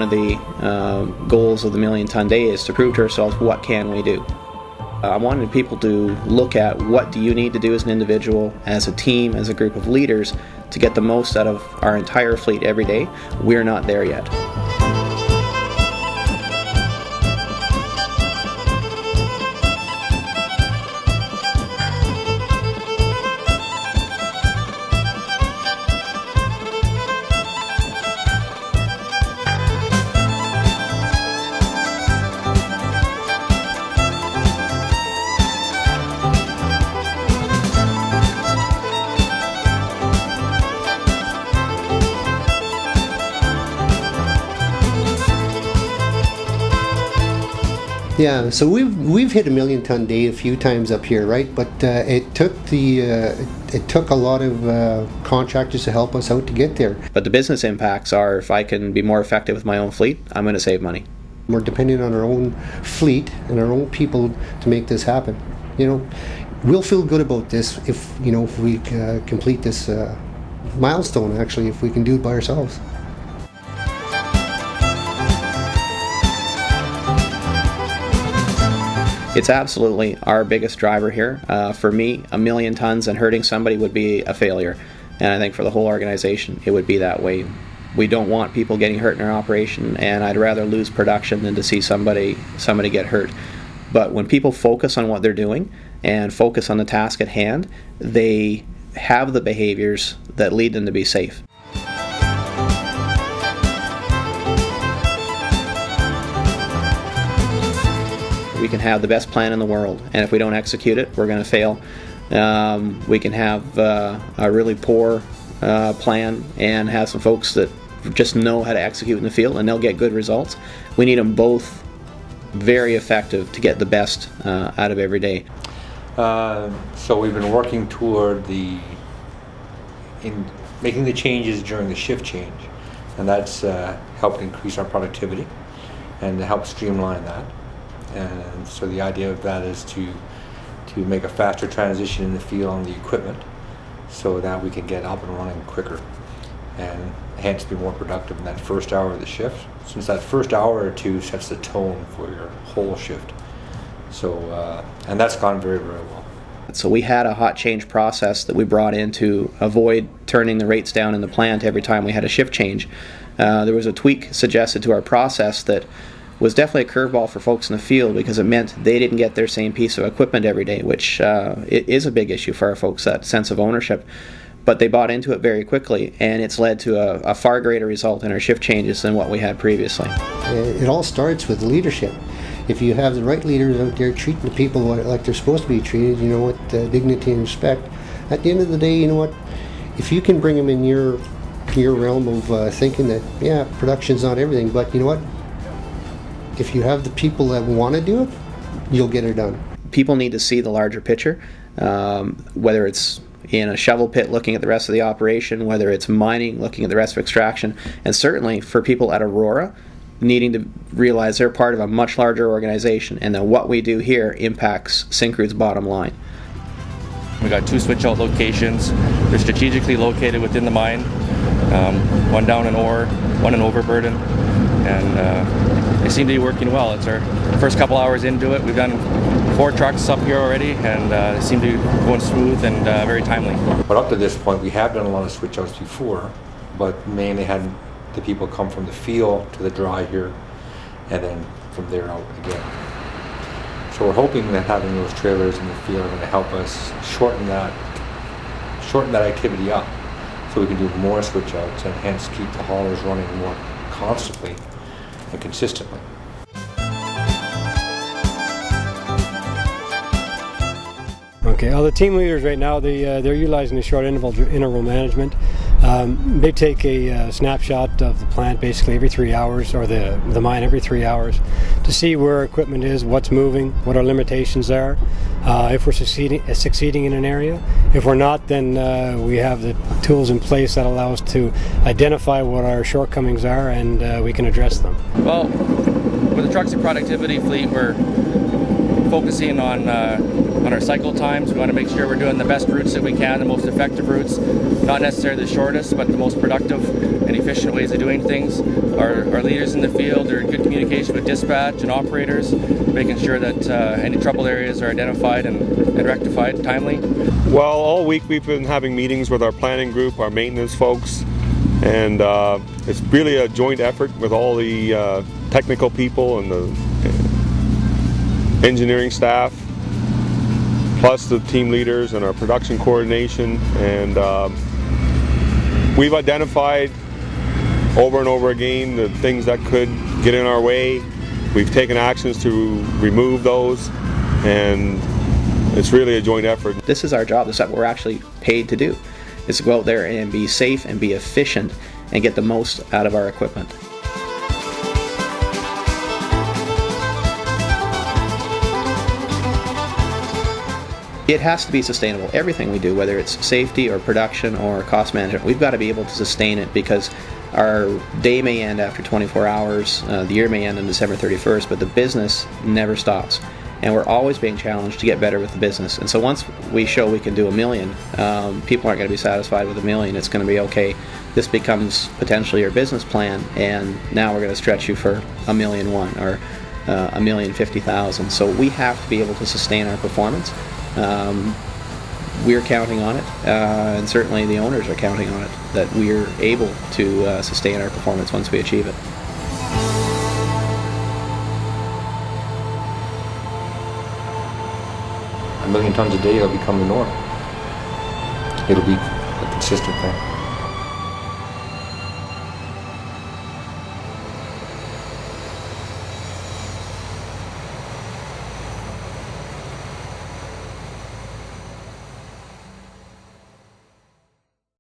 one of the goals of the Million Tonne Day is to prove to ourselves what can we do. I wanted people to look at what do you need to do as an individual, as a team, as a group of leaders to get the most out of our entire fleet every day. We're not there yet. Yeah, so we've hit a million ton day a few times up here, right? But it took a lot of contractors to help us out to get there. But the business impacts are, if I can be more effective with my own fleet, I'm going to save money. We're depending on our own fleet and our own people to make this happen. You know, we'll feel good about this if we complete this milestone. Actually, if we can do it by ourselves. It's absolutely our biggest driver here. For me, 1 million tons and hurting somebody would be a failure. And I think for the whole organization, it would be that way. We don't want people getting hurt in our operation, and I'd rather lose production than to see somebody get hurt. But when people focus on what they're doing and focus on the task at hand, they have the behaviors that lead them to be safe. We can have the best plan in the world, and if we don't execute it, we're going to fail. We can have a really poor plan and have some folks that just know how to execute in the field, and they'll get good results. We need them both very effective to get the best out of every day. So we've been working toward making the changes during the shift change, and that's helped increase our productivity and to help streamline that. And so the idea of that is to make a faster transition in the field on the equipment so that we can get up and running quicker and hence be more productive in that first hour of the shift, since that first hour or two sets the tone for your whole shift. So and that's gone very, very well. So we had a hot change process that we brought in to avoid turning the rates down in the plant every time we had a shift change. There was a tweak suggested to our process that was definitely a curveball for folks in the field because it meant they didn't get their same piece of equipment every day, which it is a big issue for our folks, that sense of ownership. But they bought into it very quickly, and it's led to a far greater result in our shift changes than what we had previously. It all starts with leadership. If you have the right leaders out there treating the people like they're supposed to be treated, with dignity and respect, at the end of the day, if you can bring them in your realm of thinking that, yeah, production's not everything, but you know what? If you have the people that want to do it, you'll get it done. People need to see the larger picture, whether it's in a shovel pit looking at the rest of the operation, whether it's mining looking at the rest of extraction, and certainly for people at Aurora needing to realize they're part of a much larger organization and that what we do here impacts Syncrude's bottom line. We got 2 switch-out locations. They're strategically located within the mine, one down in ore, one in overburden, and they seem to be working well. It's our first couple hours into it. We've done 4 trucks up here already, and they seem to be going smooth and very timely. But up to this point, we have done a lot of switch outs before, but mainly had the people come from the field to the dry here, and then from there out again. So we're hoping that having those trailers in the field are going to help us shorten that activity up, so we can do more switch outs and hence keep the haulers running more constantly and consistently. Okay, well, the team leaders right now, they're utilizing the short interval management. They take a snapshot of the plant basically every 3 hours, or the mine every 3 hours, to see where our equipment is, what's moving, what our limitations are, if we're succeeding in an area. If we're not, then we have the tools in place that allow us to identify what our shortcomings are, and we can address them. Well, with the trucks and productivity fleet, we're focusing on our cycle times. We want to make sure we're doing the best routes that we can, the most effective routes, not necessarily the shortest, but the most productive and efficient ways of doing things. Our leaders in the field are in good communication with dispatch and operators, making sure that any trouble areas are identified and rectified timely. Well, all week we've been having meetings with our planning group, our maintenance folks, and it's really a joint effort with all the technical people and the engineering staff, plus the team leaders and our production coordination. And we've identified over and over again the things that could get in our way. We've taken actions to remove those, and it's really a joint effort. This is our job. This is what we're actually paid to do, is to go out there and be safe and be efficient and get the most out of our equipment. It has to be sustainable. Everything we do, whether it's safety or production or cost management, we've got to be able to sustain it, because our day may end after 24 hours, the year may end on December 31st, but the business never stops. And we're always being challenged to get better with the business. And so once we show we can do 1 million, people aren't going to be satisfied with 1 million. It's going to be, okay, this becomes potentially your business plan, and now we're going to stretch you for 1,000,001 or 1,050,000. So we have to be able to sustain our performance. We're counting on it, and certainly the owners are counting on it, that we're able to sustain our performance once we achieve it. A 1,000,000 tons a day will become the norm. It'll be a consistent thing.